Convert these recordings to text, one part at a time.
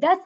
10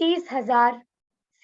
30,000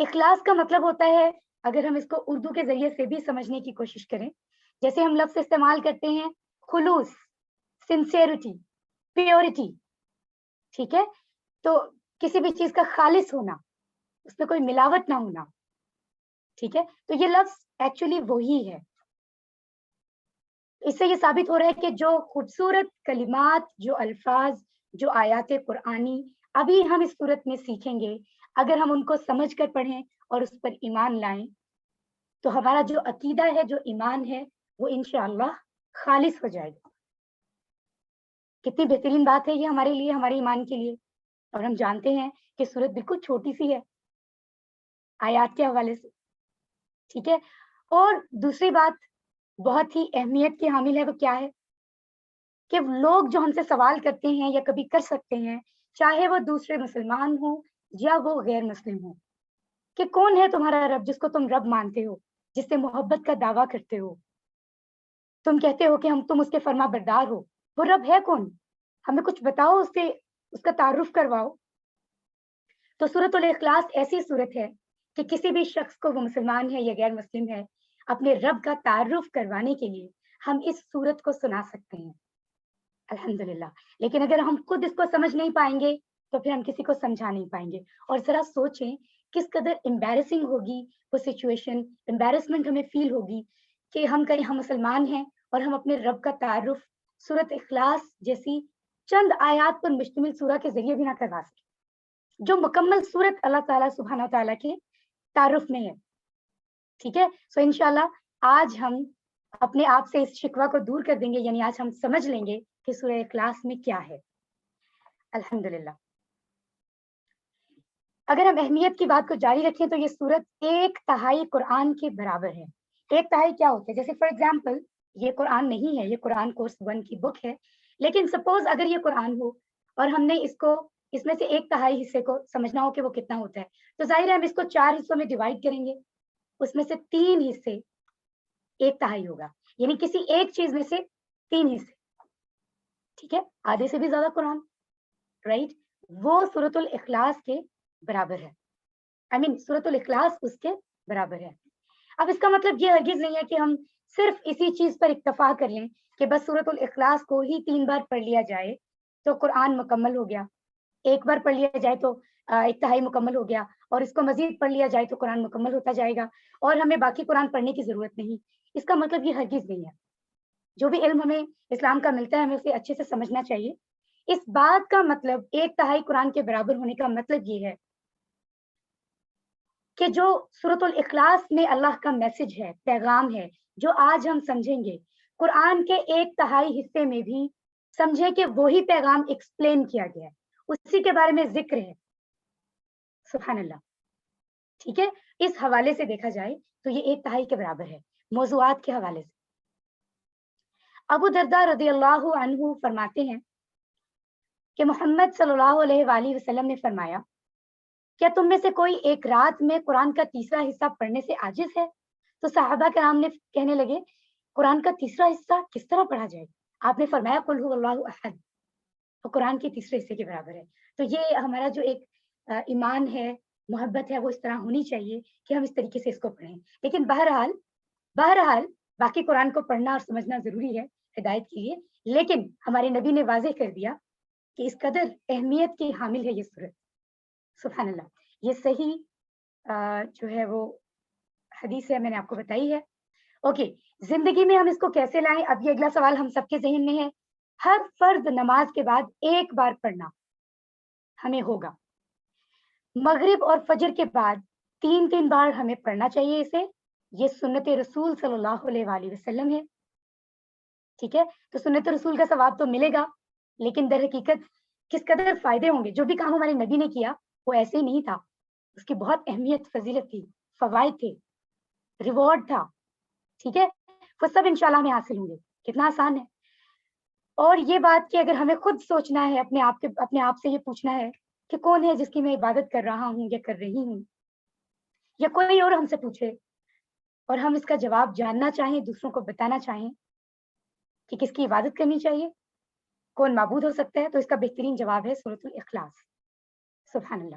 اخلاص کا مطلب ہوتا ہے، اگر ہم اس کو اردو کے ذریعے سے بھی سمجھنے کی کوشش کریں، جیسے ہم لفظ استعمال کرتے ہیں خلوص، سنسیئرٹی، پیورٹی، ٹھیک ہے، تو کسی بھی چیز کا خالص ہونا، اس میں کوئی ملاوٹ نہ ہونا، ٹھیک ہے، تو یہ لفظ ایکچولی وہی ہے. اس سے یہ ثابت ہو رہا ہے کہ جو خوبصورت کلمات، جو الفاظ، جو آیات قرآنی ابھی ہم اس صورت میں سیکھیں گے، اگر ہم ان کو سمجھ کر پڑھیں اور اس پر ایمان لائیں تو ہمارا جو عقیدہ ہے، جو ایمان ہے، وہ انشاءاللہ خالص ہو جائے گا. کتنی بہترین بات ہے یہ ہمارے لیے، ہمارے ایمان کے لیے. اور ہم جانتے ہیں کہ سورت بالکل چھوٹی سی ہے آیات کے حوالے سے، ٹھیک ہے. اور دوسری بات بہت ہی اہمیت کی حامل ہے، وہ کیا ہے کہ لوگ جو ہم سے سوال کرتے ہیں یا کبھی کر سکتے ہیں، چاہے وہ دوسرے مسلمان ہوں یا وہ غیر مسلم ہوں، کہ کون ہے تمہارا رب جس کو تم رب مانتے ہو، جس سے محبت کا دعویٰ کرتے ہو، تم کہتے ہو کہ تم اس کے فرما بردار ہو، وہ رب ہے کون؟ ہمیں کچھ بتاؤ، اس سے اس کا تعارف کرواؤ. تو سورۃ الاخلاص ایسی صورت ہے کہ کسی بھی شخص کو، وہ مسلمان ہے یا غیر مسلم ہے، اپنے رب کا تعارف کروانے کے لیے ہم اس صورت کو سنا سکتے ہیں الحمدللہ. لیکن اگر ہم خود اس کو سمجھ نہیں پائیں گے تو پھر ہم کسی کو سمجھا نہیں پائیں گے. اور ذرا سوچیں کس قدر امبیرسنگ ہوگی وہ سچویشن، امبیرسمنٹ ہمیں فیل ہوگی کہ ہم کہیں ہم مسلمان ہیں اور ہم اپنے رب کا تعارف سورۃ اخلاص جیسی چند آیات پر مشتمل سورہ کے ذریعے بھی نہ کروا سکیں، جو مکمل صورت اللہ تعالیٰ سبحانہ تعالیٰ کے تعارف میں ہے. ٹھیک ہے، سو انشاءاللہ آج ہم اپنے آپ سے اس شکوہ کو دور کر دیں گے، یعنی آج ہم سمجھ لیں گے کہ سورہ اخلاص میں کیا ہے. الحمدللہ. اگر ہم اہمیت کی بات کو جاری رکھیں تو یہ سورت 1/3 قرآن کے برابر ہے. 1/3 کیا ہوتا ہے؟ جیسے فار ایگزامپل یہ قرآن نہیں ہے، یہ قرآن کورس 1 کی بک ہے، لیکن سپوز اگر یہ قرآن ہو اور ہم نے اس میں سے 1/3 حصے کو سمجھنا ہو کہ وہ کتنا ہوتا ہے، تو ظاہر ہے ہم اس کو 4 حصوں میں ڈیوائڈ کریں گے، اس میں سے 3 حصے 1/3 ہوگا، یعنی کسی ایک چیز میں سے 3 حصے، ٹھیک ہے، آدھے سے بھی زیادہ قرآن، رائٹ، وہ سورۃ الاخلاص کے برابر ہے. سورۃ الاخلاص اس کے برابر ہے. اب اس کا مطلب یہ ہرگز نہیں ہے کہ ہم صرف اسی چیز پر اکتفا کر لیں کہ بس سورۃ الاخلاص کو ہی 3 بار پڑھ لیا جائے تو قرآن مکمل ہو گیا، ایک بار پڑھ لیا جائے تو 1/3 مکمل ہو گیا، اور اس کو مزید پڑھ لیا جائے تو قرآن مکمل ہوتا جائے گا اور ہمیں باقی قرآن پڑھنے کی ضرورت نہیں. اس کا مطلب یہ ہرگز نہیں ہے. جو بھی علم ہمیں اسلام کا ملتا ہے ہمیں اسے اچھے سے سمجھنا چاہیے. اس بات کا مطلب 1/3 قرآن کے برابر ہونے کا مطلب یہ ہے کہ جو سورۃ الاخلاص میں اللہ کا میسج ہے، پیغام ہے، جو آج ہم سمجھیں گے، قرآن کے 1/3 حصے میں بھی سمجھے کہ وہی پیغام ایکسپلین کیا گیا ہے، اسی کے بارے میں ذکر ہے. سبحان اللہ. ٹھیک ہے، اس حوالے سے دیکھا جائے تو یہ 1/3 کے برابر ہے موضوعات کے حوالے سے. ابو درداء رضی اللہ عنہ فرماتے ہیں کہ محمد صلی اللہ علیہ وآلہ وسلم نے فرمایا، کیا تم میں سے کوئی ایک رات میں قرآن کا تیسرا حصہ پڑھنے سے عاجز ہے؟ تو صحابہ کرام نے کہنے لگے، قرآن کا تیسرا حصہ کس طرح پڑھا جائے؟ آپ نے فرمایا قل هو اللہ احد، تو قرآن کے تیسرے حصے کے برابر ہے. تو یہ ہمارا جو ایک ایمان ہے، محبت ہے، وہ اس طرح ہونی چاہیے کہ ہم اس طریقے سے اس کو پڑھیں. لیکن بہرحال باقی قرآن کو پڑھنا اور سمجھنا ضروری ہے ہدایت کے لیے. لیکن ہمارے نبی نے واضح کر دیا کہ اس قدر اہمیت کی حامل ہے یہ سورت. سبحان اللہ. یہ صحیح جو ہے وہ حدیث ہے، میں نے آپ کو بتائی ہے. اوکے، زندگی میں ہم اس کو کیسے لائیں؟ اب یہ اگلا سوال ہم سب کے ذہن میں ہے. ہر فرض نماز کے بعد ایک بار پڑھنا ہمیں ہوگا. مغرب اور فجر کے بعد 3 بار ہمیں پڑھنا چاہیے اسے. یہ سنت رسول صلی اللہ علیہ وآلہ وسلم ہے. ٹھیک ہے، تو سنت رسول کا ثواب تو ملے گا، لیکن در حقیقت کس قدر فائدے ہوں گے. جو بھی کام ہمارے نبی نے کیا وہ ایسے ہی نہیں تھا، اس کی بہت اہمیت، فضیلت تھی، فوائد تھے، ریوارڈ تھا. ٹھیک ہے، وہ سب انشاءاللہ ہمیں حاصل ہوں گے. کتنا آسان ہے. اور یہ بات کہ اگر ہمیں خود سوچنا ہے، اپنے آپ سے یہ پوچھنا ہے کہ کون ہے جس کی میں عبادت کر رہا ہوں یا کر رہی ہوں، یا کوئی اور ہم سے پوچھے اور ہم اس کا جواب جاننا چاہیں، دوسروں کو بتانا چاہیں کہ کس کی عبادت کرنی چاہیے، کون معبود ہو سکتا ہے، تو اس کا بہترین جواب ہے سورۃ الاخلاص. سبحان اللہ.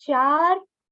4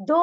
2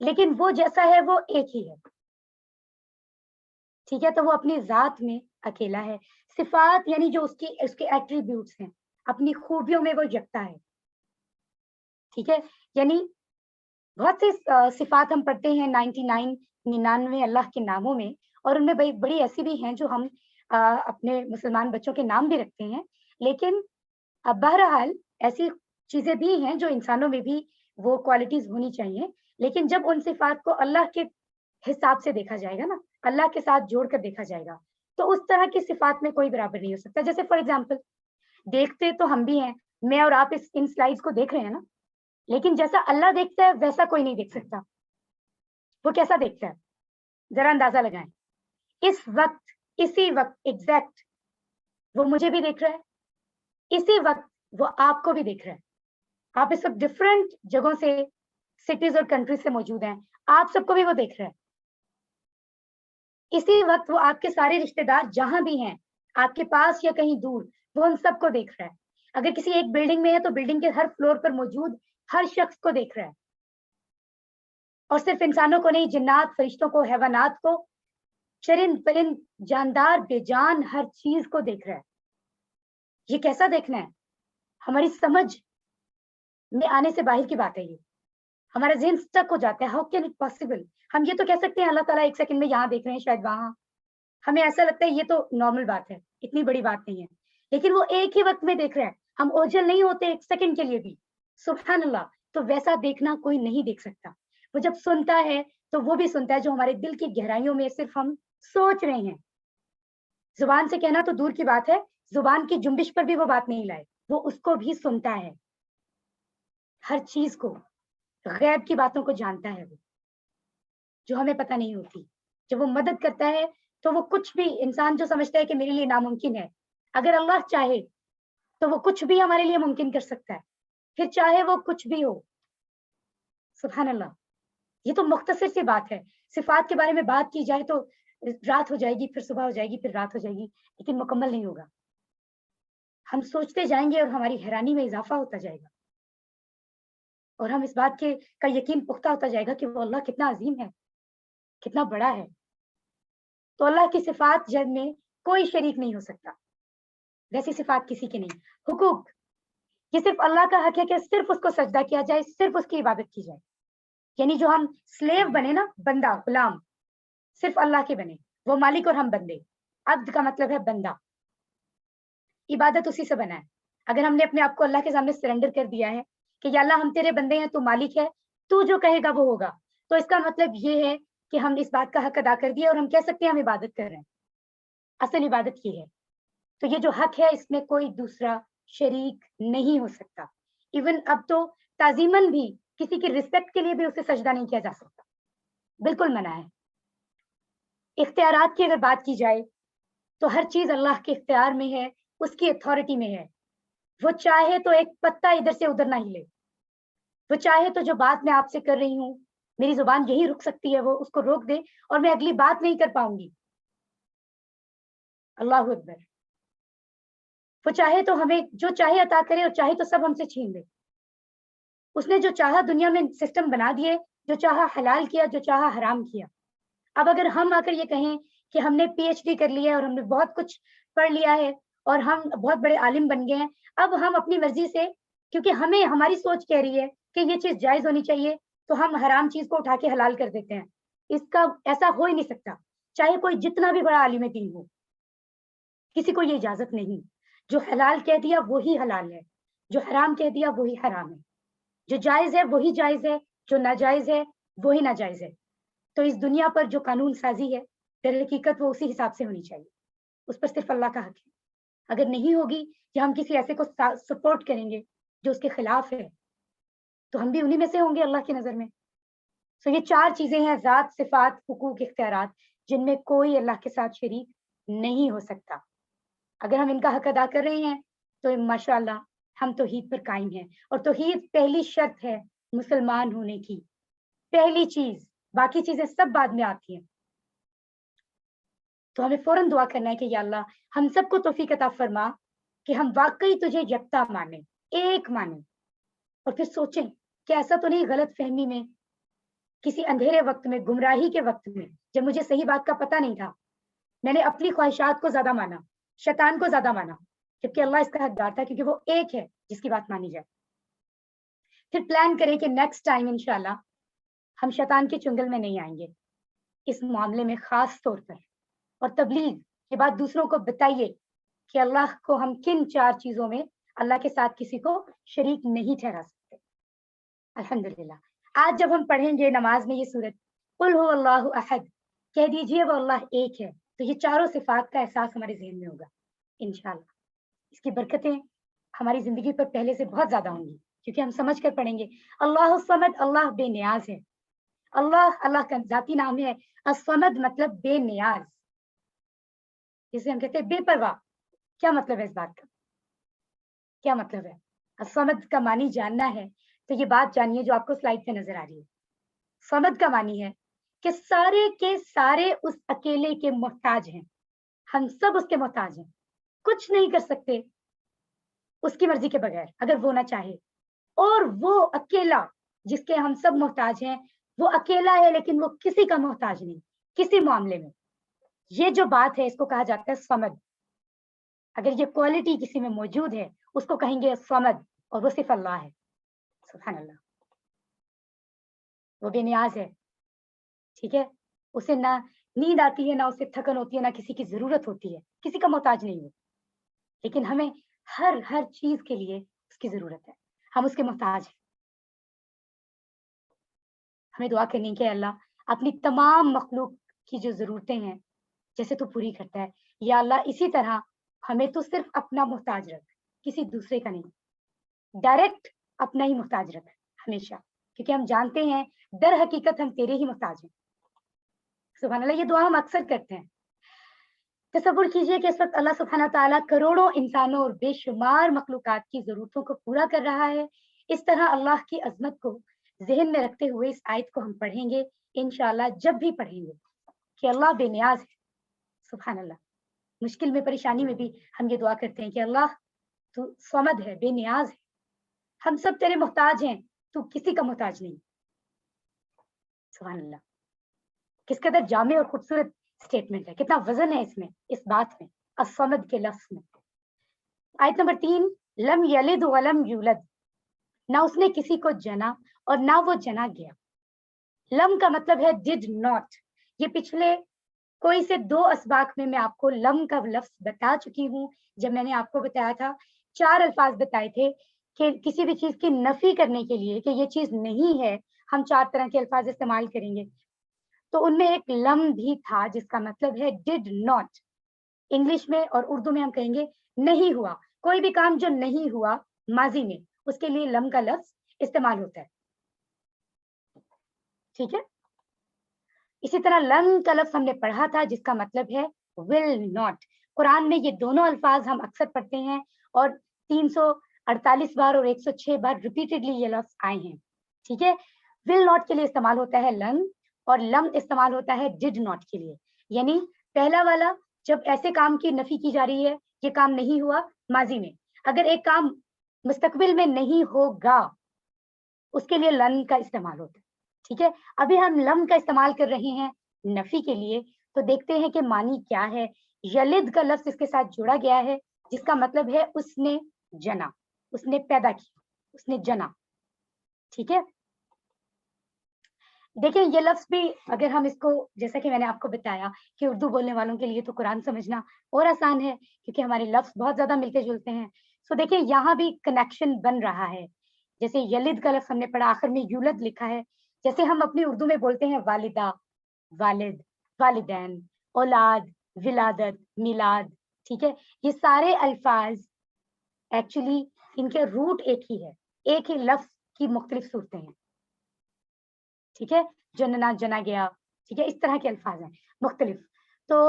لیکن وہ جیسا ہے وہ ایک ہی ہے. ٹھیک ہے, تو وہ اپنی ذات میں اکیلا ہے. صفات یعنی جو اس کے ایٹریبیوٹس ہیں, اپنی خوبیوں میں وہ یکتا ہے. ٹھیک ہے, یعنی بہت سی صفات ہم پڑھتے ہیں 99 اللہ کے ناموں میں, اور ان میں بڑی ایسی بھی ہیں جو ہم اپنے مسلمان بچوں کے نام بھی رکھتے ہیں. لیکن بہرحال ایسی چیزیں بھی ہیں جو انسانوں میں بھی وہ کوالٹیز ہونی چاہیے. لیکن جب ان صفات کو اللہ کے حساب سے دیکھا جائے گا نا, اللہ کے ساتھ جوڑ کر دیکھا جائے گا, تو اس طرح کی صفات میں کوئی برابر نہیں ہو سکتا. جیسے فار ایگزامپل, دیکھتے تو ہم بھی ہیں, میں اور آپ ان سلائیڈز کو دیکھ رہے ہیں نا, لیکن جیسا اللہ دیکھتا ہے ویسا کوئی نہیں دیکھ سکتا. وہ کیسا دیکھتا ہے, ذرا اندازہ لگائیں. اس وقت, اسی وقت ایگزیکٹ وہ مجھے بھی دیکھ رہا ہے, اسی وقت وہ آپ کو بھی دیکھ رہا ہے. آپ اس وقت ڈفرینٹ جگہوں سے, سٹیز اور کنٹریز سے موجود ہیں, آپ سب کو بھی وہ دیکھ رہا ہے. اسی وقت وہ آپ کے سارے رشتے دار جہاں بھی ہیں, آپ کے پاس یا کہیں دور, وہ ان سب کو دیکھ رہا ہے. اگر کسی ایک بلڈنگ میں ہے تو بلڈنگ کے ہر فلور پر موجود ہر شخص کو دیکھ رہا ہے. اور صرف انسانوں کو نہیں, جنات, فرشتوں کو, حیوانات کو, چرند پرند, جاندار, بے جان, ہر چیز کو دیکھ رہا ہے. یہ کیسا دیکھنا ہے, ہماری سمجھ میں آنے سے باہر کی بات ہے. یہ ہمارا ذہن سٹک ہو جاتا ہے. How can it possible. ہم یہ تو کہہ سکتے ہیں اللہ تعالیٰ ایک سیکنڈ میں یہاں دیکھ رہے ہیں, شاید وہاں. ہمیں ایسا لگتا ہے یہ تو نارمل بات ہے, اتنی بڑی بات نہیں ہے. لیکن وہ ایک ہی وقت میں دیکھ رہے ہیں, ہم اوجھل نہیں ہوتے ایک سیکنڈ کے لیے بھی. سبحان اللہ. تو ویسا دیکھنا کوئی نہیں دیکھ سکتا. وہ جب سنتا ہے تو وہ بھی سنتا ہے جو ہمارے دل کی گہرائیوں میں صرف ہم سوچ رہے ہیں. زبان سے کہنا تو دور کی بات ہے, زبان کی جنبش پر بھی وہ بات نہیں لائے, وہ اس کو بھی سنتا ہے. ہر چیز کو, غیب کی باتوں کو جانتا ہے وہ, جو ہمیں پتہ نہیں ہوتی. جب وہ مدد کرتا ہے تو وہ کچھ بھی, انسان جو سمجھتا ہے کہ میرے لیے ناممکن ہے, اگر اللہ چاہے تو وہ کچھ بھی ہمارے لیے ممکن کر سکتا ہے, پھر چاہے وہ کچھ بھی ہو. سبحان اللہ. یہ تو مختصر سی بات ہے. صفات کے بارے میں بات کی جائے تو رات ہو جائے گی, پھر صبح ہو جائے گی, پھر رات ہو جائے گی, لیکن مکمل نہیں ہوگا. ہم سوچتے جائیں گے اور ہماری حیرانی میں اضافہ ہوتا جائے گا, اور ہم اس بات کے کا یقین پختہ ہوتا جائے گا کہ وہ اللہ کتنا عظیم ہے, کتنا بڑا ہے. تو اللہ کی صفات جگ میں کوئی شریک نہیں ہو سکتا, ویسی صفات کسی کے نہیں. حقوق, یہ صرف اللہ کا حق ہے کہ صرف اس کو سجدہ کیا جائے, صرف اس کی عبادت کی جائے. یعنی جو ہم سلیو بنے نا, بندہ, غلام, صرف اللہ کے بنے, وہ مالک اور ہم بندے. عبد کا مطلب ہے بندہ. عبادت اسی سے بنا ہے. اگر ہم نے اپنے آپ کو اللہ کے سامنے سرنڈر کر دیا ہے کہ یا اللہ ہم تیرے بندے ہیں, تو مالک ہے, تو جو کہے گا وہ ہوگا, تو اس کا مطلب یہ ہے کہ ہم اس بات کا حق ادا کر دیا, اور ہم کہہ سکتے ہیں ہم عبادت کر رہے ہیں. اصل عبادت یہ ہے. تو یہ جو حق ہے اس میں کوئی دوسرا شریک نہیں ہو سکتا. ایون اب تو تعظیماً بھی کسی کی رسپیکٹ کے لیے بھی اسے سجدہ نہیں کیا جا سکتا, بالکل منع ہے. اختیارات کی اگر بات کی جائے تو ہر چیز اللہ کے اختیار میں ہے, اس کی اتھارٹی میں ہے. وہ چاہے تو ایک پتا ادھر سے ادھر نہ ہلے, وہ چاہے تو جو بات میں آپ سے کر رہی ہوں, میری زبان یہی رک سکتی ہے, وہ اس کو روک دے اور میں اگلی بات نہیں کر پاؤں گی. اللہ اکبر. وہ چاہے تو ہمیں جو چاہے عطا کرے, اور چاہے تو سب ہم سے چھین لے. اس نے جو چاہا دنیا میں سسٹم بنا دیے, جو چاہا حلال کیا, جو چاہا حرام کیا. اب اگر ہم آ کر یہ کہیں کہ ہم نے پی ایچ ڈی کر لیا ہے اور ہم نے بہت کچھ پڑھ لیا ہے اور ہم بہت بڑے عالم بن گئے ہیں, اب ہم اپنی مرضی سے, کیونکہ ہمیں ہماری سوچ کہہ رہی ہے کہ یہ چیز جائز ہونی چاہیے, تو ہم حرام چیز کو اٹھا کے حلال کر دیتے ہیں. اس کا ایسا ہو ہی نہیں سکتا, چاہے کوئی جتنا بھی بڑا عالم دین ہو, کسی کو یہ اجازت نہیں. جو حلال کہہ دیا وہی حلال ہے, جو حرام کہہ دیا وہی حرام ہے, جو جائز ہے وہی جائز ہے, جو ناجائز ہے وہی ناجائز ہے. تو اس دنیا پر جو قانون سازی ہے, در حقیقت وہ اسی حساب سے ہونی چاہیے. اس پر صرف اللہ کا حق ہے. اگر نہیں ہوگی یا ہم کسی ایسے کو سپورٹ کریں گے جو اس کے خلاف ہے, تو ہم بھی انہی میں سے ہوں گے اللہ کی نظر میں. سو یہ 4 چیزیں ہیں, ذات, صفات, حقوق, اختیارات, جن میں کوئی اللہ کے ساتھ شریک نہیں ہو سکتا. اگر ہم ان کا حق ادا کر رہے ہیں تو ماشاءاللہ ہم توحید پر قائم ہیں. اور توحید پہلی شرط ہے مسلمان ہونے کی, پہلی چیز. باقی چیزیں سب بعد میں آتی ہیں. تو ہمیں فوراً دعا کرنا ہے کہ یا اللہ ہم سب کو توفیق عطا فرما کہ ہم واقعی تجھے یکتا مانیں, ایک مانیں, اور پھر سوچیں کہ ایسا تو نہیں غلط فہمی میں کسی اندھیرے وقت میں، گمراہی کے وقت میں، جب مجھے صحیح بات کا پتہ نہیں تھا، میں نے اپنی خواہشات کو زیادہ مانا، شیطان کو زیادہ مانا، جبکہ اللہ اس کا حقدار تھا، کیونکہ وہ ایک ہے جس کی بات مانی جائے. پھر پلان کریں کہ نیکسٹ ٹائم انشاءاللہ ہم شیطان کے چنگل میں نہیں آئیں گے اس معاملے میں خاص طور پر. اور تبلیغ کے بعد دوسروں کو بتائیے کہ اللہ کو ہم کن 4 چیزوں میں اللہ کے ساتھ کسی کو شریک نہیں ٹھہرا سکتے. الحمدللہ آج جب ہم پڑھیں گے نماز میں یہ سورت قل هو اللہ احد، کہہ دیجئے وہ اللہ ایک ہے، تو یہ چاروں صفات کا احساس ہمارے ذہن میں ہوگا انشاءاللہ. اس کی برکتیں ہماری زندگی پر پہلے سے بہت زیادہ ہوں گی، کیونکہ ہم سمجھ کر پڑھیں گے اللہ الصمد، اللہ بے نیاز ہے. اللہ کا ذاتی نام ہے الصمد، مطلب بے نیاز، جسے ہم کہتے ہیں بے پرواہ. کیا مطلب ہے اس بات کا؟ کیا مطلب ہے؟ الصمد کا معنی جاننا ہے تو یہ بات جانیے جو آپ کو سلائڈ پہ نظر آ رہی ہے. صمد کا معنی ہے کہ سارے کے سارے اس اکیلے کے محتاج ہیں. ہم سب اس کے محتاج ہیں، کچھ نہیں کر سکتے اس کی مرضی کے بغیر اگر وہ نہ چاہے. اور وہ اکیلا جس کے ہم سب محتاج ہیں، وہ اکیلا ہے لیکن وہ کسی کا محتاج نہیں کسی معاملے میں. یہ جو بات ہے اس کو کہا جاتا ہے صمد. اگر یہ کوالٹی کسی میں موجود ہے اس کو کہیں گے صمد، اور وہ صرف اللہ ہے. سبحان اللہ. وہ بے نیاز ہے، ٹھیک ہے. اسے نہ نیند آتی ہے، نہ اسے تھکن ہوتی ہے، نہ کسی کی ضرورت ہوتی ہے، کسی کا محتاج نہیں ہے. لیکن ہمیں ہر چیز کے لیے اس کی ضرورت ہے، ہم اس کے محتاج ہیں. ہمیں دعا کرنی کہ اللہ اپنی تمام مخلوق کی جو ضرورتیں ہیں جیسے تو پوری کرتا ہے، یا اللہ اسی طرح ہمیں تو صرف اپنا محتاج رکھ، کسی دوسرے کا نہیں. ڈائریکٹ اپنا ہی محتاج رکھ ہمیشہ، کیونکہ ہم جانتے ہیں در حقیقت ہم تیرے ہی محتاج ہیں. سبحان اللہ. یہ دعا ہم اکثر کرتے ہیں. تصور کیجئے کہ اس وقت اللہ سبحانہ تعالیٰ کروڑوں انسانوں اور بے شمار مخلوقات کی ضرورتوں کو پورا کر رہا ہے. اس طرح اللہ کی عظمت کو ذہن میں رکھتے ہوئے اس آیت کو ہم پڑھیں گے انشاءاللہ. جب بھی پڑھیں گے کہ اللہ بے نیاز ہے. سبحان اللہ. مشکل میں، پریشانی میں بھی ہم یہ دعا کرتے ہیں کہ اللہ تو صمد ہے، بے نیاز ہے، ہم سب تیرے محتاج ہیں، تو کسی کا محتاج نہیں. سبحان اللہ. کس قدر جامع اور خوبصورت اسٹیٹمنٹ ہے، کتنا وزن ہے اس میں، اس بات میں، الصمد کے لفظ میں. آیت نمبر 3 لم یلد ولم یولد، نہ اس نے کسی کو جنا اور نہ وہ جنا گیا. لم کا مطلب ہے ڈڈ ناٹ. یہ پچھلے کوئی سے 2 اسباق میں آپ کو لم کا لفظ بتا چکی ہوں، جب میں نے آپ کو بتایا تھا 4 الفاظ بتائے تھے کہ کسی بھی چیز کی نفی کرنے کے لیے کہ یہ چیز نہیں ہے ہم 4 طرح کے الفاظ استعمال کریں گے. تو ان میں ایک لم بھی تھا جس کا مطلب ہے ڈڈ ناٹ. انگلش میں اور اردو میں ہم کہیں گے نہیں ہوا. کوئی بھی کام جو نہیں ہوا ماضی میں، اس کے لیے لم کا لفظ استعمال ہوتا ہے. ٹھیک ہے. اسی طرح لن کا لفظ ہم نے پڑھا تھا جس کا مطلب ہے ول ناٹ. قرآن میں یہ دونوں الفاظ ہم اکثر پڑھتے ہیں اور 348 بار اور 106 بار ریپیٹڈلی یہ لفظ آئے ہیں. ٹھیک ہے. ول ناٹ کے لیے استعمال ہوتا ہے لن، اور لم استعمال ہوتا ہے ڈڈ ناٹ کے لیے. یعنی پہلا والا جب ایسے کام کی نفی کی جا رہی ہے، یہ کام نہیں ہوا ماضی میں، اگر ایک کام مستقبل میں نہیں ہوگا اس کے لیے لن کا استعمال ہوتا ہے. ٹھیک ہے. ابھی ہم لم کا استعمال کر رہے ہیں نفی کے لیے، تو دیکھتے ہیں کہ معنی کیا ہے. یلد کا لفظ اس کے ساتھ جوڑا گیا ہے جس کا مطلب ہے اس نے جنا، اس نے پیدا کیا، اس نے جنا. ٹھیک ہے. دیکھیں یہ لفظ بھی اگر ہم اس کو، جیسا کہ میں نے آپ کو بتایا کہ اردو بولنے والوں کے لیے تو قرآن سمجھنا اور آسان ہے کیونکہ ہمارے لفظ بہت زیادہ ملتے جلتے ہیں. سو دیکھیں یہاں بھی کنیکشن بن رہا ہے. جیسے یلد کا لفظ ہم نے پڑھا، آخر میں یولد لکھا ہے. جیسے ہم اپنی اردو میں بولتے ہیں والدہ، والد، والدین، اولاد، ولادت، میلاد. ٹھیک ہے. یہ سارے الفاظ ایکچولی ان کے روٹ ایک ہی ہے، ایک ہی لفظ کی مختلف صورتیں ہیں. ٹھیک ہے. جننا، جنا گیا. ٹھیک ہے. اس طرح کے الفاظ ہیں مختلف. تو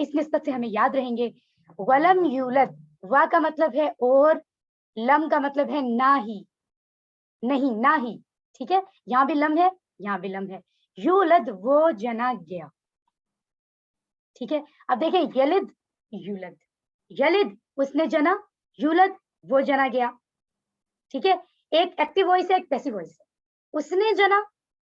اس نسبت سے ہمیں یاد رہیں گے. ولم یولد، وا کا مطلب ہے اور، لم کا مطلب ہے نہ ہی، نہیں، نہ ہی. ٹھیک ہے. یہاں بھی لم ہے، یہاں بھی لم ہے. یولد وہ جنا گیا. ٹھیک ہے. اب دیکھیں یلد، یولد، یلد اس نے جنا، یولد وہ جنا گیا. ٹھیک ہے. ایک ایکٹیو وائس ہے، ایک پیسیو وائس ہے. اس نے جنا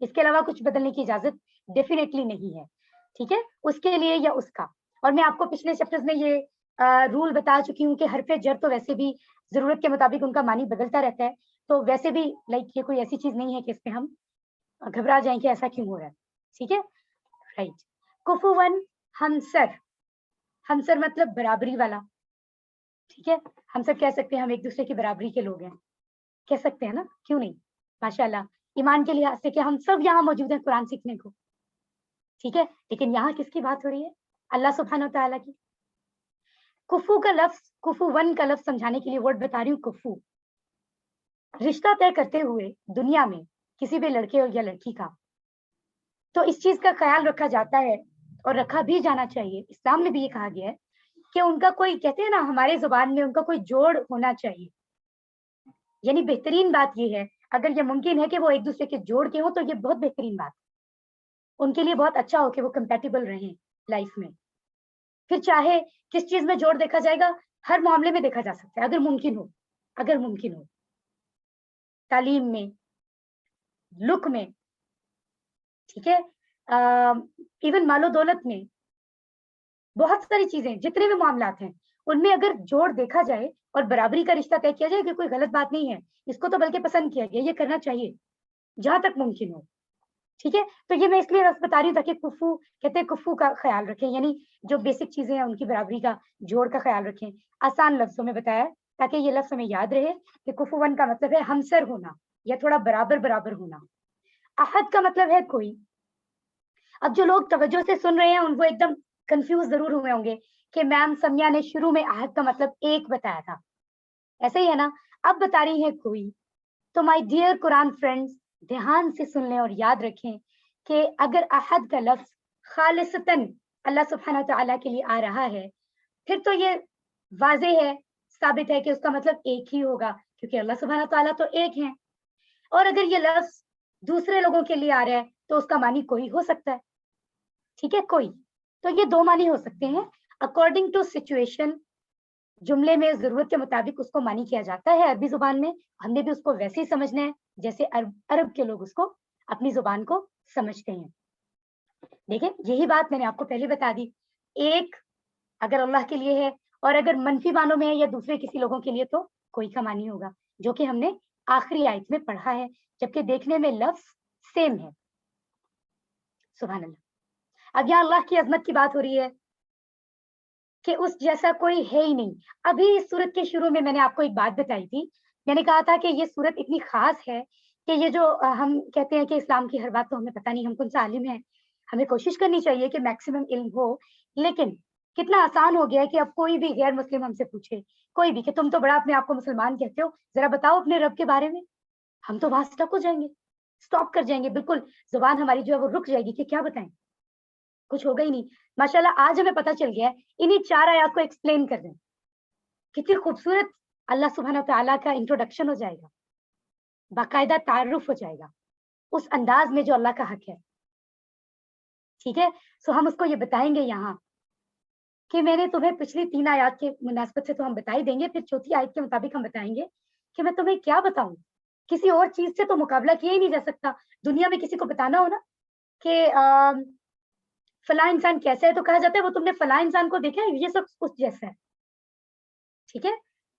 اس کے علاوہ کچھ بدلنے کی اجازت ڈیفینیٹلی نہیں ہے. ٹھیک ہے, اس کے لیے یا اس کا. اور میں آپ کو پچھلے چیپٹرز میں یہ رول بتا چکی ہوں کہ حرف جر تو ویسے بھی ضرورت کے مطابق ان کا معنی بدلتا رہتا ہے, تو ویسے بھی لائک یہ کوئی ایسی چیز نہیں ہے کہ اس پہ ہم گھبرا جائیں کہ ایسا کیوں ہو رہا ہے. ٹھیک ہے, رائٹ. کفون ہمسر, ہمسر مطلب برابری والا. ٹھیک ہے, ہم سب کہہ سکتے ہیں ہم ایک دوسرے کی برابری کے لوگ ہیں, کہہ سکتے ہیں نا, کیوں نہیں. ماشاء اللہ, ایمان کے لحاظ سے کہ ہم سب یہاں موجود ہیں قرآن سیکھنے کو. ٹھیک ہے, لیکن یہاں کس کی بات ہو رہی ہے؟ اللہ سبحانہ و تعالیٰ کی. کفو کا لفظ, کفو ون کا لفظ سمجھانے کے لیے ورڈ بتا رہی ہوں. کفو رشتہ طے کرتے ہوئے دنیا میں کسی بھی لڑکے یا لڑکی کا, تو اس چیز کا خیال رکھا جاتا ہے اور رکھا بھی جانا چاہیے. اسلام میں بھی یہ کہا گیا ہے کہ ان کا کوئی, کہتے ہیں نا ہمارے زبان میں, ان کا کوئی جوڑ ہونا چاہیے. یعنی بہترین بات یہ ہے, اگر یہ ممکن ہے کہ وہ ایک دوسرے کے جوڑ کے ہوں تو یہ بہت بہترین بات, ان کے لیے بہت اچھا ہو کہ وہ کمپیٹیبل رہیں لائف میں. پھر چاہے کس چیز میں جوڑ دیکھا جائے گا, ہر معاملے میں دیکھا جا سکتا ہے اگر ممکن ہو, اگر ممکن ہو. تعلیم میں, لک میں, ٹھیک ہے, ایون مال و دولت میں, بہت ساری چیزیں, جتنے بھی معاملات ہیں ان میں اگر جوڑ دیکھا جائے اور برابری کا رشتہ طے کیا جائے کہ کوئی غلط بات نہیں ہے, اس کو تو بلکہ پسند کیا گیا, یہ کرنا چاہیے جہاں تک ممکن ہو. ٹھیک ہے, تو یہ میں اس لیے بتا رہی ہوں تاکہ کفو, کہتے ہیں کفو کا خیال رکھیں, یعنی جو بیسک چیزیں ہیں ان کی برابری کا, جوڑ کا خیال رکھیں. آسان لفظوں میں بتایا تاکہ یہ لفظ ہمیں یاد رہے کہ کفو ون کا مطلب ہے ہمسر ہونا یا تھوڑا برابر برابر ہونا. احد کا مطلب ہے کوئی. اب جو لوگ توجہ سے سن رہے ہیں ان کو ایک دم کنفیوز ضرور ہوئے ہوں گے کہ میم سمیہ نے شروع میں احد کا مطلب ایک بتایا تھا, ایسا ہی ہے نا. اب بتا رہی ہے کوئی. تو مائی ڈیئر قرآن فرینڈز, دھیان سے سن لیں اور یاد رکھیں کہ اگر احد کا لفظ خالصتاً اللہ سبحانہ تعالیٰ کے لیے آ رہا ہے, پھر تو یہ واضح ہے, ثابت ہے کہ اس کا مطلب ایک ہی ہوگا, کیونکہ اللہ سبحانہ تعالیٰ تو ایک ہیں. اور اگر یہ لفظ دوسرے لوگوں کے لیے آ رہا ہے تو اس کا معنی کوئی ہو سکتا ہے. ٹھیک ہے, کوئی. تو یہ دو معنی ہو سکتے ہیں اکارڈنگ ٹو سچویشن. جملے میں ضرورت کے مطابق اس کو معنی کیا جاتا ہے عربی زبان میں, ہم نے بھی اس کو ویسے ہی سمجھنا ہے جیسے عرب کے لوگ اس کو اپنی زبان کو سمجھتے ہیں. دیکھیں, یہی بات میں نے آپ کو پہلے بتا دی. ایک اگر اللہ کے لیے ہے, اور اگر منفی معنوں میں ہے یا دوسرے کسی لوگوں کے لیے تو کوئی کا معنی ہوگا, جو کہ ہم نے آخری آیت میں پڑھا ہے, جبکہ دیکھنے میں لفظ سیم ہے. سبحان اللہ. اب یہاں اللہ کی عظمت کی بات ہو رہی ہے کہ اس جیسا کوئی ہے ہی نہیں. ابھی اس سورت کے شروع میں نے آپ کو ایک بات بتائی تھی, میں نے کہا تھا کہ یہ سورت اتنی خاص ہے کہ یہ جو ہم کہتے ہیں کہ اسلام کی ہر بات تو ہمیں پتہ نہیں, ہم کون سا عالم ہیں, ہمیں کوشش کرنی چاہیے کہ میکسیمم علم ہو. لیکن کتنا آسان ہو گیا ہے کہ اب کوئی بھی غیر مسلم ہم سے پوچھے, کوئی بھی, کہ تم تو بڑا اپنے آپ کو مسلمان کہتے ہو, ذرا بتاؤ اپنے رب کے بارے میں, ہم تو وہاں اسٹک ہو جائیں گے, اسٹاپ کر جائیں گے, بالکل زبان ہماری جو ہے وہ رک جائے گی کہ کیا بتائیں, کچھ ہوگا ہی نہیں. ماشاءاللہ آج ہمیں پتہ چل گیا ہے, انہی 4 آیات کو ایکسپلین کر دیں, کتنی خوبصورت اللہ سبحانہ تعالیٰ کا انٹروڈکشن ہو جائے گا, باقاعدہ تعارف ہو جائے گا اس انداز میں جو اللہ کا حق ہے. ٹھیک ہے, سو ہم اس کو یہ بتائیں گے یہاں کہ میں نے تمہیں پچھلی 3 آیات کے مناسبت سے تو ہم بتا ہی دیں گے, پھر چوتھی آیت کے مطابق ہم بتائیں گے کہ میں تمہیں کیا بتاؤں, کسی اور چیز سے تو مقابلہ کیا ہی نہیں جا سکتا. دنیا میں کسی کو بتانا ہو نا کہ فلاں انسان کیسا ہے, تو کہا جاتا ہے وہ تم نے فلاں انسان کو دیکھا ہے, یہ سب اس جیسا ہے. ٹھیک ہے,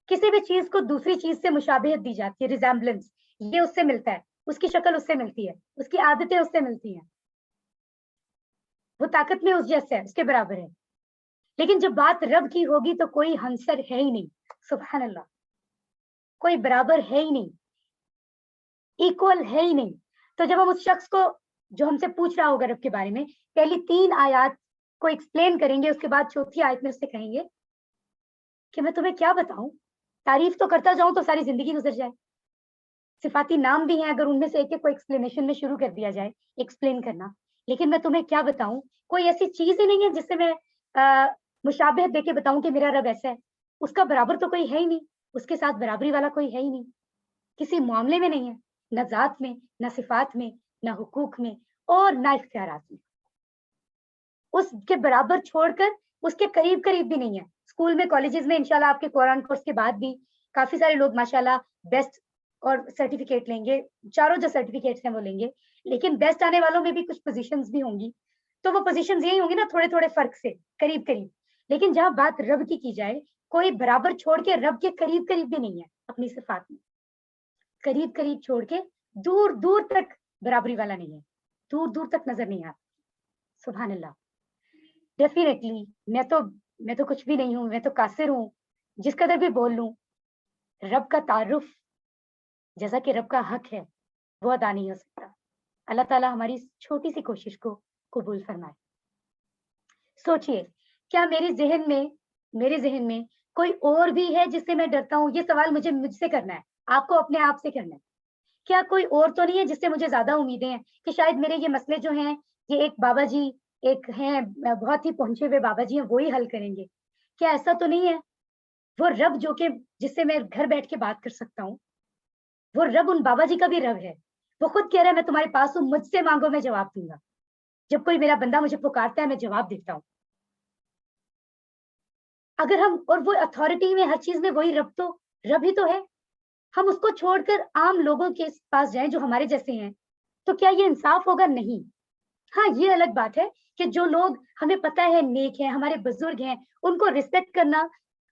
کسی بھی چیز کو دوسری چیز سے مشابہت دی جاتی ہے, ریزیمبلنس, یہ اس سے ملتا ہے, اس کی شکل اس سے ملتی ہے, اس کی عادتیں اس سے ملتی ہیں, وہ طاقت میں اس جیسا ہے, اس کے برابر ہے. لیکن جب بات رب کی ہوگی تو کوئی ہمسر ہے ہی نہیں. سبحان اللہ, کوئی برابر ہے ہی نہیں, ایکول ہے ہی نہیں. تو جب ہم اس شخص کو جو ہم سے پوچھ رہا ہوگا رب کے بارے میں, پہلی 3 آیات کو ایکسپلین کریں گے, اس کے بعد چوتھی آیت میں اس سے کہیں گے کہ میں تمہیں کیا بتاؤں, تعریف تو کرتا جاؤں تو ساری زندگی گزر جائے. صفاتی نام بھی ہیں, اگر ان میں سے ایک ایک کو ایکسپلینیشن میں شروع کر دیا جائے ایکسپلین کرنا, لیکن میں تمہیں کیا بتاؤں, کوئی ایسی چیز ہی نہیں ہے جس سے میں مشابہت دے کے بتاؤں کہ میرا رب ایسا ہے. اس کا برابر تو کوئی ہے ہی نہیں, اس کے ساتھ برابری والا کوئی ہے ہی نہیں, کسی معاملے میں نہیں ہے, نہ ذات میں, نہ صفات میں, نہ حقوق میں, اور نہ اختیارات میں. اس کے برابر چھوڑ کر اس کے قریب قریب بھی نہیں ہے. اسکول میں, کالجز میں انشاءاللہ آپ کے قرآن کورس کے بعد بھی کافی سارے لوگ ماشاءاللہ بیسٹ اور سرٹیفکیٹ لیں گے, چاروں جو سرٹیفکیٹس ہیں وہ لیں گے, لیکن بیسٹ آنے والوں میں بھی کچھ پوزیشنز بھی ہوں گی, تو وہ پوزیشنز یہی ہوں گی نا, تھوڑے تھوڑے فرق سے, قریب قریب. لیکن جہاں بات رب کی جائے, کوئی برابر چھوڑ کے رب کے قریب قریب بھی نہیں ہے اپنی صفات میں. قریب قریب چھوڑ کے دور دور تک برابری والا نہیں ہے, دور دور تک نظر نہیں آتا. سبحان اللہ. ڈیفینیٹلی میں تو کچھ بھی نہیں ہوں, میں تو قاصر ہوں. جس قدر بھی بول لوں, رب کا تعارف جیسا کہ رب کا حق ہے وہ ادا نہیں ہو سکتا. اللہ تعالیٰ ہماری اس چھوٹی سی کوشش کو قبول فرمائے. سوچئے, کیا میرے ذہن میں کوئی اور بھی ہے جس سے میں ڈرتا ہوں؟ یہ سوال مجھ سے کرنا ہے, آپ کو اپنے آپ سے کرنا ہے. کیا کوئی اور تو نہیں ہے جس سے مجھے زیادہ امیدیں ہیں کہ شاید میرے یہ مسئلے جو ہیں, یہ ایک بابا جی ایک ہیں بہت ہی پہنچے ہوئے بابا جی ہیں, وہی حل کریں گے؟ کیا ایسا تو نہیں ہے؟ وہ رب جو کہ جس سے میں گھر بیٹھ کے بات کر سکتا ہوں, وہ رب ان بابا جی کا بھی رب ہے. وہ خود کہہ رہا ہے میں تمہارے پاس ہوں, مجھ سے مانگو میں جواب دوں گا. جب کوئی میرا بندہ مجھے پکارتا ہے میں جواب دیتا ہوں. اگر ہم, اور وہ اتھارٹی میں ہر چیز میں وہی رب ہی تو ہے, ہم اس کو چھوڑ کر عام لوگوں کے پاس جائیں جو ہمارے جیسے ہیں, تو کیا یہ انصاف ہوگا؟ نہیں. ہاں, یہ الگ بات ہے کہ جو لوگ ہمیں پتہ ہے نیک ہیں, ہمارے بزرگ ہیں, ان کو رسپیکٹ کرنا,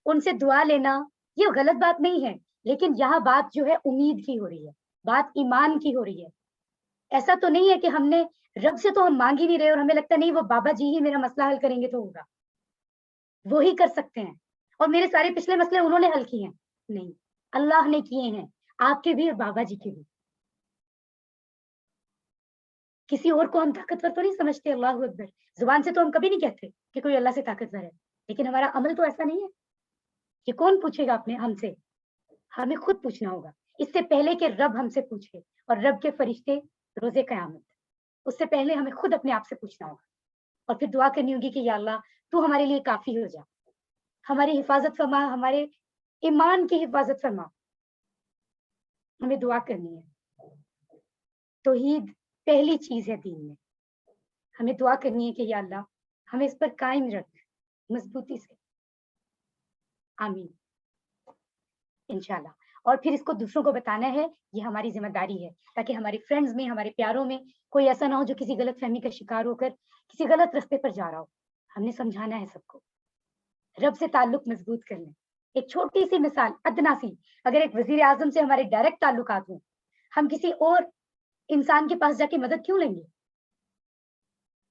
ان سے دعا لینا, یہ غلط بات نہیں ہے. لیکن یہاں بات جو ہے امید کی ہو رہی ہے, بات ایمان کی ہو رہی ہے. ایسا تو نہیں ہے کہ ہم نے رب سے تو ہم مانگ ہی نہیں رہے اور ہمیں لگتا نہیں وہ بابا جی ہی میرا مسئلہ حل کریں گے تو ہوگا, وہی کر سکتے ہیں, اور میرے سارے پچھلے مسئلے انہوں نے حل کیے ہیں. نہیں, اللہ نے کیے ہیں, آپ کے بھی اور بابا جی کے بھی. کسی اور کو ہم طاقتور تو نہیں سمجھتے, اللہ اکبر. زبان سے تو ہم کبھی نہیں کہتے کہ کوئی اللہ سے طاقتور ہے, لیکن ہمارا عمل تو ایسا نہیں ہے. یہ کون پوچھے گا اپنے ہم سے؟ ہمیں خود پوچھنا ہوگا, اس سے پہلے کہ رب ہم سے پوچھے, اور رب کے فرشتے روزے قیامت, اس سے پہلے ہمیں خود اپنے آپ سے پوچھنا ہوگا, اور پھر دعا کرنی ہوگی کہ یا اللہ تو ہمارے لیے کافی ہو جا, ہماری حفاظت فرما, ہمارے ایمان کی حفاظت فرما. ہمیں دعا کرنی ہے. توحید پہلی چیز ہے دین میں. ہمیں دعا کرنی ہے کہ یا اللہ ہمیں اس پر قائم رکھ مضبوطی سے. آمین انشاءاللہ. اور پھر اس کو دوسروں کو بتانا ہے, یہ ہماری ذمہ داری ہے, تاکہ ہمارے فرینڈز میں, ہمارے پیاروں میں کوئی ایسا نہ ہو جو کسی غلط فہمی کا شکار ہو کر کسی غلط رستے پر جا رہا ہو. ہم نے سمجھانا ہے سب کو, رب سے تعلق مضبوط کر لیں. ایک چھوٹی سی مثال, ادنا سی, اگر ایک وزیر اعظم سے ہمارے ڈائریکٹ تعلقات ہوں, ہم کسی اور انسان کے پاس جا کے مدد کیوں لیں گے؟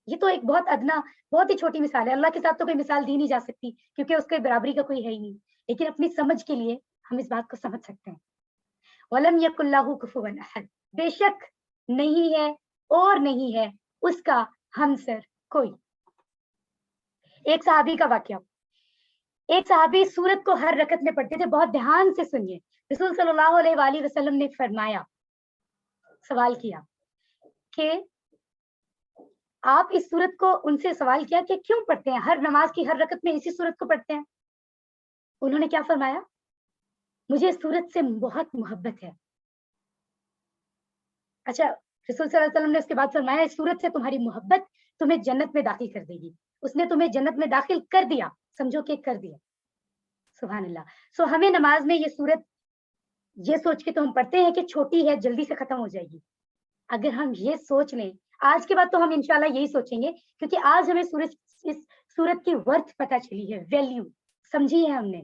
یہ تو ایک بہت ادنا, بہت ہی چھوٹی مثال ہے. اللہ کے ساتھ تو کوئی مثال دی نہیں جا سکتی کیونکہ اس کے برابری کا کوئی ہے ہی نہیں, لیکن اپنی سمجھ کے لیے ہم اس بات کو سمجھ سکتے ہیں. وَلَمْ يَكُنْ لَهُ كُفُوًا أَحَدٌ, بے شک نہیں ہے اور نہیں ہے اس کا ہمسر کوئی. ایک صحابی کا واقعہ, ایک صحابی سورت کو ہر رکعت میں پڑھتے تھے. بہت دھیان سے سنیے. رسول صلی اللہ علیہ وآلہ وسلم نے فرمایا, سوال کیا کہ آپ اس سورت کو, ان سے سوال کیا کہ کیوں پڑھتے ہیں, ہر نماز کی ہر رکعت میں اسی سورت کو پڑھتے ہیں؟ انہوں نے کیا فرمایا؟ مجھے اس سورت سے بہت محبت ہے. اچھا, رسول صلی اللہ علیہ وسلم نے اس کے بعد فرمایا اس سورت سے تمہاری محبت تمہیں جنت میں داخل کر دے گی. اس نے تمہیں جنت میں داخل کر دیا, سمجھو کہ کر دیا. سبحان اللہ. سو ہمیں نماز میں یہ سورت یہ سوچ کے تو ہم پڑھتے ہیں کہ چھوٹی ہے, جلدی سے ختم ہو جائے گی. اگر ہم یہ سوچ لیں, آج کے بعد تو ہم انشاءاللہ یہی سوچیں گے, کیونکہ آج ہمیں اس سورت کی ورتھ پتہ چلی ہے, ویلیو سمجھی ہے ہم نے.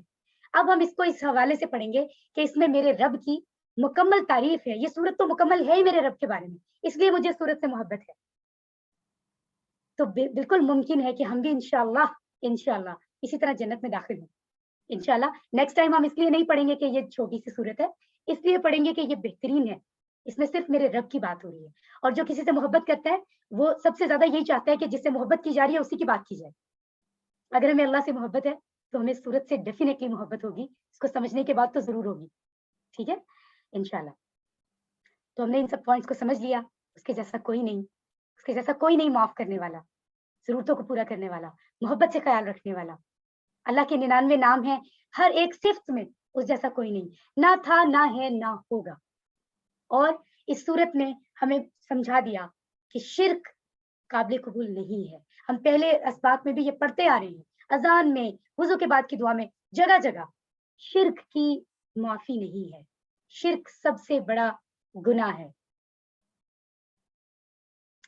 اب ہم اس کو اس حوالے سے پڑھیں گے کہ اس میں میرے رب کی مکمل تعریف ہے. یہ سورت تو مکمل ہے ہی میرے رب کے بارے میں, اس لیے مجھے سورت سے محبت ہے. تو بالکل ممکن ہے کہ ہم بھی انشاءاللہ اسی طرح جنت میں داخل ہوں انشاءاللہ. نیکسٹ ٹائم ہم اس لیے نہیں پڑھیں گے کہ یہ چھوٹی سی سورت ہے, اس لیے پڑھیں گے کہ یہ بہترین ہے. اس میں صرف میرے رب کی بات ہو رہی ہے, اور جو کسی سے محبت کرتا ہے وہ سب سے زیادہ یہی چاہتا ہے کہ جس سے محبت کی جا رہی ہے اسی کی بات کی جائے. اگر ہمیں اللہ سے محبت ہے تو ہمیں سورت سے ڈیفینیٹلی محبت ہوگی, اس کو سمجھنے کے بعد تو ضرور ہوگی. ٹھیک ہے انشاءاللہ. تو ہم نے ان سب پوائنٹس کو سمجھ لیا. اس کے جیسا کوئی نہیں, معاف کرنے والا, ضرورتوں کو پورا کرنے والا, محبت سے خیال رکھنے والا. اللہ کے 99 نام ہیں, ہر ایک صفت میں اس جیسا کوئی نہیں, نہ تھا, نہ ہے, نہ ہوگا. اور اس صورت نے ہمیں سمجھا دیا کہ شرک قابل قبول نہیں ہے. ہم پہلے اسباق میں بھی یہ پڑھتے آ رہے ہیں, اذان میں, وضو کے بعد کی دعا میں, جگہ جگہ شرک کی معافی نہیں ہے. شرک سب سے بڑا گناہ ہے.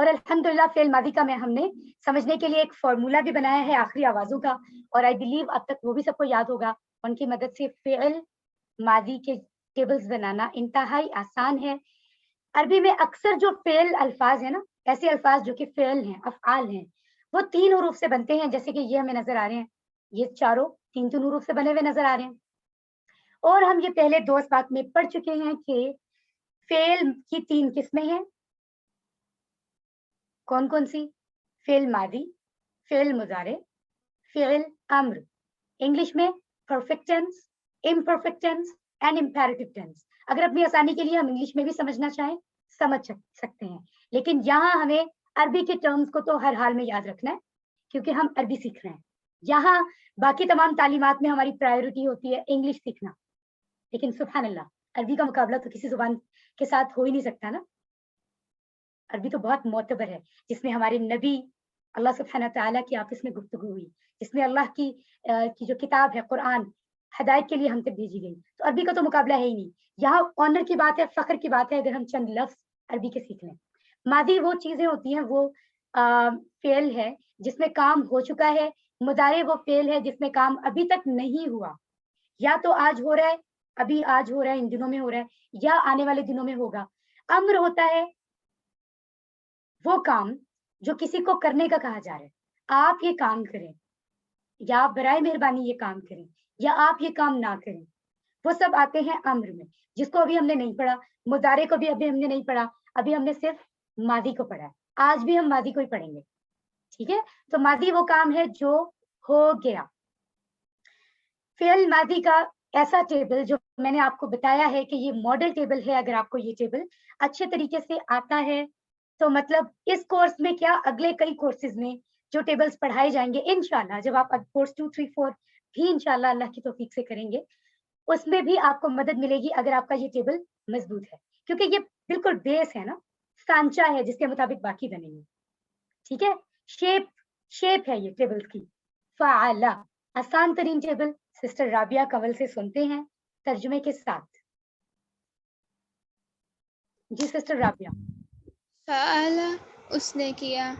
اور الحمدللہ فعل ماضی کا میں ہم نے سمجھنے کے لیے ایک فارمولا بھی بنایا ہے آخری آوازوں کا, اور آئی بلیو اب تک وہ بھی سب کو یاد ہوگا. ان کی مدد سے فعل ماضی کے ٹیبلز بنانا انتہائی آسان ہے. عربی میں اکثر جو فعل الفاظ ہیں نا, ایسے الفاظ جو کہ فعل ہیں, افعال ہیں, وہ 3 حروف سے بنتے ہیں, جیسے کہ یہ ہمیں نظر آ رہے ہیں, یہ چاروں 3 حروف سے بنے ہوئے نظر آ رہے ہیں. اور ہم یہ پہلے 2 اسباق میں پڑھ چکے ہیں کہ فعل کی 3 قسمیں ہیں. کون کون سی؟ فعل ماضی, فعل مضارع, فعل امر. انگلش میں perfect tense, imperfect tense and imperative tense. اگر اپنی آسانی کے لیے ہم انگلش میں بھی سمجھنا چاہیں سمجھ سکتے ہیں, لیکن یہاں ہمیں عربی کے ٹرمز کو تو ہر حال میں یاد رکھنا ہے کیونکہ ہم عربی سیکھ رہے ہیں. یہاں باقی تمام تعلیمات میں ہماری پرائیورٹی ہوتی ہے انگلش سیکھنا, لیکن سبحان اللہ عربی کا مقابلہ تو کسی زبان کے ساتھ ہو ہی نہیں سکتا نا. عربی تو بہت معتبر ہے, جس میں ہمارے نبی اللہ سبحانہ تعالیٰ کی آپس میں گفتگو ہوئی, جس میں اللہ کی جو کتاب ہے قرآن ہدایت کے لیے ہم تک بھیجی گئی. تو عربی کا تو مقابلہ ہے ہی نہیں. یہاں آنر کی بات ہے, فخر کی بات ہے اگر ہم چند لفظ عربی کے سیکھ لیں. ماضی وہ چیزیں ہوتی ہیں, وہ فعل ہے جس میں کام ہو چکا ہے. مضارع وہ فعل ہے جس میں کام ابھی تک نہیں ہوا, یا تو آج ہو رہا ہے, ابھی آج ہو رہا ہے, ان دنوں میں ہو رہا ہے, یا آنے والے دنوں میں ہوگا. امر ہوتا ہے وہ کام جو کسی کو کرنے کا کہا جا رہا ہے, آپ یہ کام کریں, یا برائے مہربانی یہ کام کریں, یا آپ یہ کام نہ کریں. وہ سب آتے ہیں امر میں, جس کو ابھی ہم نے نہیں پڑھا. مضارع کو بھی ابھی ہم نے نہیں پڑھا, ابھی ہم نے صرف ماضی کو پڑھا ہے. آج بھی ہم ماضی کو ہی پڑھیں گے, ٹھیک ہے. تو ماضی وہ کام ہے جو ہو گیا. فعل ماضی کا ایسا ٹیبل جو میں نے آپ کو بتایا ہے کہ یہ ماڈل ٹیبل ہے, اگر آپ کو یہ ٹیبل اچھے طریقے سے آتا ہے تو مطلب اس کورس میں کیا اگلے کئی کورسز میں جو ٹیبلز پڑھائے جائیں گے انشاءاللہ, جب آپ کورس 2, 3, 4 بھی انشاءاللہ اللہ کی توفیق سے کریں گے, اس میں بھی آپ کو مدد ملے گی اگر آپ کا یہ ٹیبل مضبوط ہے, کیونکہ یہ بالکل بیس ہے نا, سانچہ ہے جس کے مطابق باقی بنے گے, ٹھیک ہے. شیپ ہے یہ ٹیبلز کی. فعلا, آسان ترین ٹیبل سسٹر رابعہ کول سے سنتے ہیں ترجمے کے ساتھ. جی سسٹر رابعہ. فعل اس نے کیا,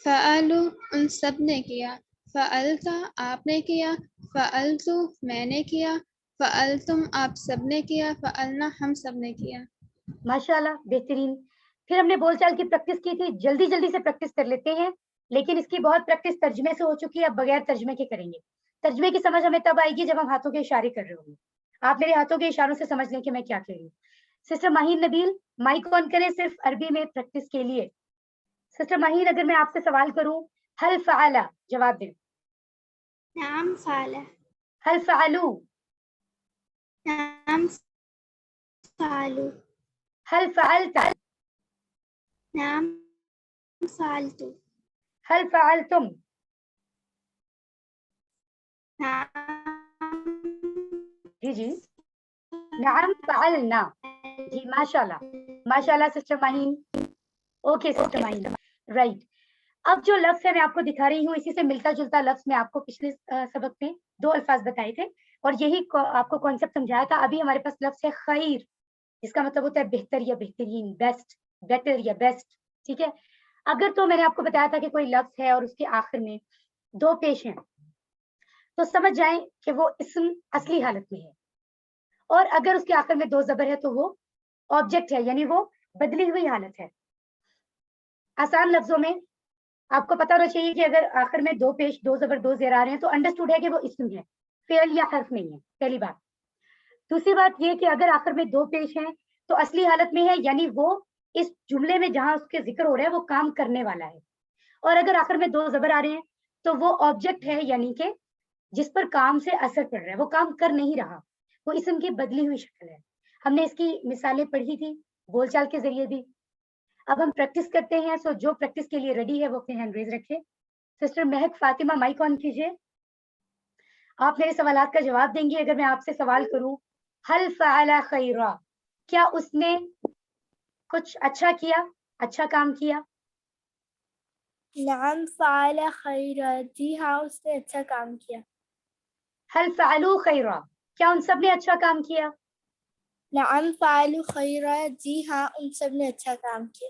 فعلوا ان سب نے کیا, فعلت آپ نے کیا, فعلت میں نے کیا, فعلتم آپ سب نے کیا, فعلنا ہم سب نے کیا. ماشاءاللہ, بہترین. پھر ہم نے بول چال کی پریکٹس کی تھی, جلدی جلدی سے پریکٹس کر لیتے ہیں, لیکن اس کی بہت پریکٹس ترجمے سے ہو چکی ہے, اب بغیر ترجمے کے کریں گے. ترجمے کی سمجھ ہمیں تب آئے گی جب ہم ہاتھوں کے اشارے کر رہے ہوں گے. آپ میرے ہاتھوں کے اشاروں سے سمجھ لیں کہ میں کیا کہہ رہی ہوں. سسٹر ماہین نبیل مائک آن کریں صرف عربی میں پریکٹس کے لیے. سسٹر ماہین, اگر میں آپ سے سوال کروں حل فعلا, جواب دیں. نعم فعل, حل فعلو, نعم فعلوا, حل فعلت, نعم فعلت, حل فعلتم, نعم جی جی, نعم فعلنا. جی ماشاءاللہ, ماشاءاللہ sister Maheen. Okay sister Maheen, right. اب جو لفظ ہے میں آپ کو دکھا رہی ہوں, اسی سے ملتا جلتا لفظ میں آپ کو پچھلے سبق میں 2 الفاظ بتائے تھے, اور یہی آپ کو کانسیپٹ سمجھایا تھا. ابھی ہمارے پاس لفظ ہے خیر, جس کا مطلب ہوتا ہے بہتر یا بہترین, بیسٹ, بیٹر یا بیسٹ, ٹھیک ہے. اگر تو میں نے آپ کو بتایا تھا کہ کوئی لفظ ہے اور اس کے آخر میں 2 پیش ہیں, تو سمجھ جائیں کہ وہ اسم اصلی حالت میں ہے, اور اگر اس کے آخر میں 2 زبر ہے تو وہ آبجیکٹ ہے, یعنی وہ بدلی ہوئی حالت ہے. آسان لفظوں میں آپ کو پتا ہونا چاہیے کہ اگر آخر میں 2 پیش 2 زبر 2 زیر آ رہے ہیں تو انڈرسٹوڈ ہے کہ وہ اسم ہے, فعل یا حرف نہیں ہے, پہلی بات. دوسری بات یہ کہ اگر آخر میں 2 پیش ہیں تو اصلی حالت میں ہے, یعنی وہ اس جملے میں جہاں اس کے ذکر ہو رہا ہے وہ کام کرنے والا ہے. اور اگر آخر میں 2 زبر آ رہے ہیں تو وہ آبجیکٹ ہے, یعنی کہ جس پر کام سے اثر پڑ رہا ہے, وہ کام کر نہیں رہا, وہ اسم کی بدلی ہوئی شکل ہے. ہم نے اس کی مثالیں پڑھی تھی بول چال کے ذریعے بھی. اب ہم پریکٹس کرتے ہیں, سو جو پریکٹس کے لیے ریڈی ہے وہ اپنے ہینڈ ریز رکھے. سسٹر مہک فاطمہ مائک آن کیجیے, آپ میرے سوالات کا جواب دیں گی. اگر میں آپ سے سوال کروں حل فعل خیرا, کیا اس نے کچھ اچھا کیا, اچھا کام کیا؟ نعم فعل خیرا, جی ہاں اس نے اچھا کام کیا. حل فعلوا خیرا, کیا ان سب نے اچھا کام کیا؟ نعم فعلوا خیرا, جی ہاں ان سب نے اچھا کام کیا.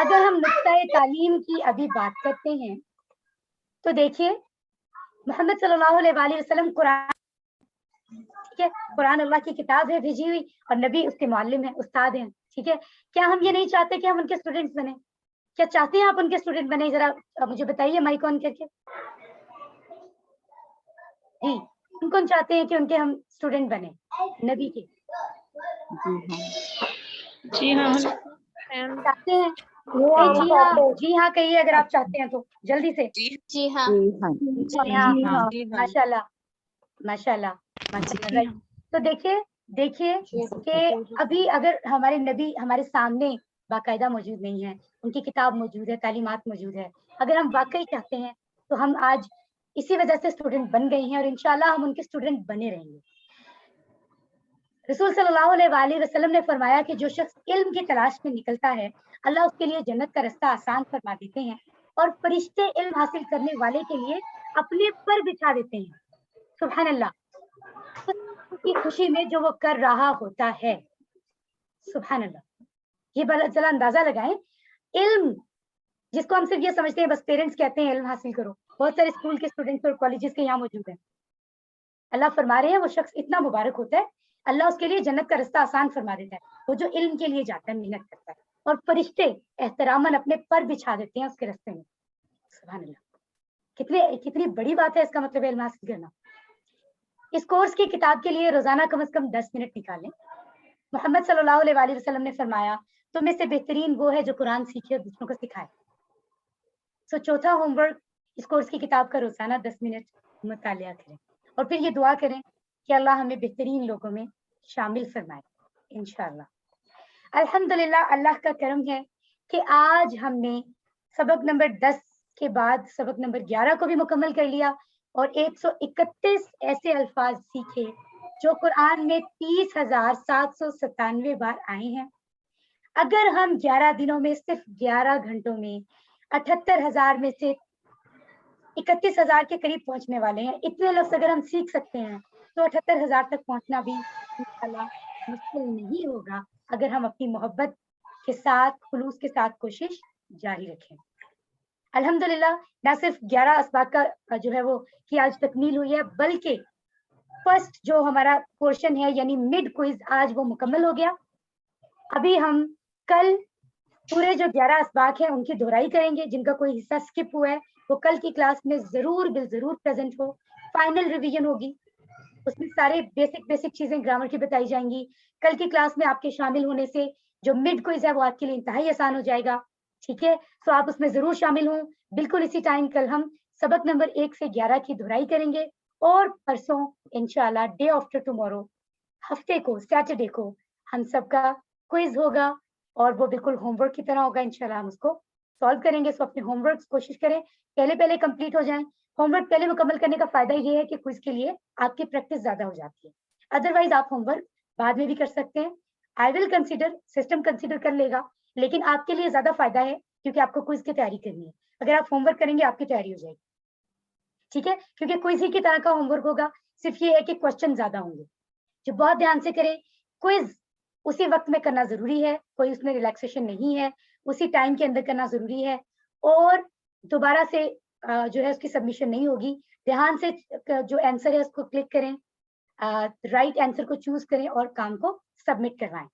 اگر ہم نقطۂ تعلیم کی ابھی بات کرتے ہیں تو دیکھیے محمد صلی اللہ علیہ وآلہ وسلم قرآن, ٹھیک ہے, قرآن اللہ کی کتاب ہے بھیجی ہوئی, اور نبی اس کے معلم ہیں, استاد ہیں. ٹھیک ہے, کیا ہم یہ نہیں چاہتے کہ ہم ان کے اسٹوڈنٹس بنیں؟ کیا چاہتے ہیں آپ ان کے اسٹوڈنٹ بنے؟ ذرا مجھے بتائیے مائک آن کر کے. جی, کون چاہتے ہیں کہ ان کے ہم اسٹوڈنٹ بنے نبی کے؟ جی ہاں چاہتے ہیں؟ جی ہاں, جی ہاں کہیے اگر آپ چاہتے ہیں تو جلدی سے. جی ہاں. جی ہاں, ماشاء اللہ ماشاء اللہ ماشاء اللہ. رائٹ, تو دیکھیے کہ ابھی اگر ہمارے نبی ہمارے سامنے باقاعدہ موجود نہیں ہے, ان کی کتاب موجود ہے, تعلیمات موجود ہے, اگر ہم واقعی چاہتے ہیں تو ہم آج اسی وجہ سے اسٹوڈنٹ بن گئی ہیں, اور انشاءاللہ ہم ان کے اسٹوڈنٹ بنے رہیں گے. رسول صلی اللہ علیہ وآلہ وسلم نے فرمایا کہ جو شخص علم کی تلاش میں نکلتا ہے اللہ اس کے لیے جنت کا رستہ آسان فرما دیتے ہیں, اور فرشتے علم حاصل کرنے والے کے لیے اپنے پر بچھا دیتے ہیں. سبحان اللہ, کی خوشی میں جو وہ کر رہا ہوتا ہے. سبحان اللہ, یہ ذرا اندازہ لگائیں. علم جس کو ہم صرف یہ سمجھتے ہیں بس پیرنٹس کہتے ہیں علم حاصل کرو, بہت سارے اسکول کے اسٹوڈنٹس اور کالجز کے یہاں موجود ہیں. اللہ فرما رہے ہیں وہ شخص اتنا مبارک ہوتا ہے, اللہ اس کے لیے جنت کا رستہ آسان فرما دیتا ہے, وہ جو علم کے لیے جاتا ہے, محنت کرتا ہے, اور فرشتے احتراماً اپنے پر بچھا دیتے ہیں اس کے رستے میں. سبحان اللہ, کتنی بڑی بات ہے. اس کا مطلب ہے علم حاصل کرنا. اس کورس کی کتاب کے لیے روزانہ کم از کم 10 منٹ نکالیں. محمد صلی اللہ علیہ وآلہ وسلم نے فرمایا تم میں سے بہترین وہ ہے جو قرآن سیکھے اور دوسروں کو سکھائے. سو چوتھا ہوم ورک, اس کورس کی کتاب کا روزانہ 10 منٹ مطالعہ کریں, اور پھر یہ دعا کریں کہ اللہ ہمیں بہترین لوگوں میں شامل فرمائے انشاءاللہ. الحمدللہ, اللہ کا کرم ہے کہ آج ہم نے سبق نمبر 10 کے بعد سبق نمبر 11 کو بھی مکمل کر لیا, اور 131 ایسے الفاظ سیکھے جو قرآن میں 30,797 بار آئے ہیں. اگر ہم 11 دنوں میں صرف 11 گھنٹوں میں 78,000 میں سے 31,000 کے قریب پہنچنے والے ہیں. اتنے لفظ اگر ہم سیکھ سکتے ہیں تو 78,000 تک پہنچنا بھی انشاءاللہ مشکل نہیں ہوگا, اگر ہم اپنی محبت کے ساتھ, خلوص کے ساتھ کوشش جاری رکھیں. الحمدللہ, نہ صرف 11 اسباق کا جو ہے وہ کی آج تکمیل ہوئی ہے, بلکہ فرسٹ جو ہمارا پورشن ہے یعنی مڈ کوئز آج وہ مکمل ہو گیا. ابھی ہم کل پورے جو 11 اسباق ہیں ان کی دہرائی کریں گے. جن کا کوئی حصہ سکپ ہوا ہے وہ کل کی کلاس میں ضرور بالضرور پریزنٹ ہو. فائنل ریویژن ہوگی, اس میں سارے بیسک چیزیں گرامر کی بتائی جائیں گی. کل کی کلاس میں آپ کے شامل ہونے سے جو مڈ کوئز ہے وہ آپ کے لیے انتہائی آسان ہو جائے گا. ٹھیک ہے, تو آپ اس میں ضرور شامل ہوں. بالکل اسی ٹائم کل ہم سبق نمبر 1 سے 11 کی دہرائی کریں گے, اور پرسوں انشاءاللہ ڈے آفٹر ٹمورو, ہفتے کو سیٹرڈے کو ہم سب کا کوئز ہوگا, اور وہ بالکل ہوم ورک کی طرح ہوگا. انشاءاللہ ہم اس کو سالو کریں گے. سو اپنے ہوم ورک کوشش کریں پہلے کمپلیٹ ہو جائیں. ہوم ورک پہلے مکمل کرنے کا فائدہ یہ ہے کہ کوئز کے لیے آپ کی پریکٹس زیادہ ہو جاتی ہے. ادروائز آپ ہوم ورک بعد میں بھی کر سکتے ہیں. آئی ول کنسیڈر, سسٹم کنسیڈر کر لے گا, لیکن آپ کے لیے زیادہ فائدہ ہے کیونکہ آپ کو کوئز کی تیاری کرنی ہے. اگر آپ ہوم ورک کریں گے آپ کی تیاری ہو جائے گی. ٹھیک ہے, کیونکہ کوئز ہی کی طرح کا ہوم ورک ہوگا, صرف یہ ہے کہ کوشچن زیادہ ہوں گے. جو بہت دھیان سے کریں, کوئز اسی وقت میں کرنا ضروری ہے, کوئی اس میں ریلیکسیشن نہیں ہے, اسی ٹائم کے اندر کرنا ضروری ہے, اور دوبارہ سے جو ہے اس کی سبمیشن نہیں ہوگی. دھیان سے جو آنسر ہے اس کو کلک کریں, رائٹ آنسر کو چوز کریں اور کام کو سبمٹ کروائیں.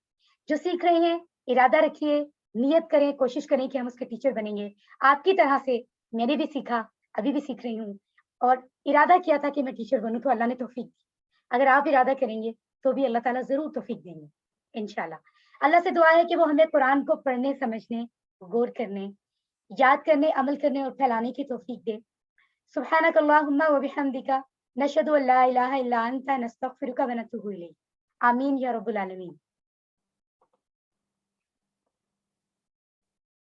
جو سیکھ رہے ہیں ارادہ رکھیے, نیت کریں, کوشش کریں کہ ہم اس کے ٹیچر بنیں گے. آپ کی طرح سے میں نے بھی سیکھا, ابھی بھی سیکھ رہی ہوں, اور ارادہ کیا تھا کہ میں ٹیچر بنوں, تو اللہ نے توفیق دی. اگر آپ ارادہ کریں گے تو بھی اللہ تعالیٰ ضرور توفیق دیں گے انشاءاللہ. اللہ سے دعا ہے کہ وہ ہمیں قرآن کو پڑھنے, سمجھنے, غور کرنے, یاد کرنے, عمل کرنے اور پھیلانے کی توفیق دے. سبحانک اللہم و بحمدک, نشہد ان لا الہ الا انت, نستغفرک و نتوب الیک. آمین یا رب العالمین.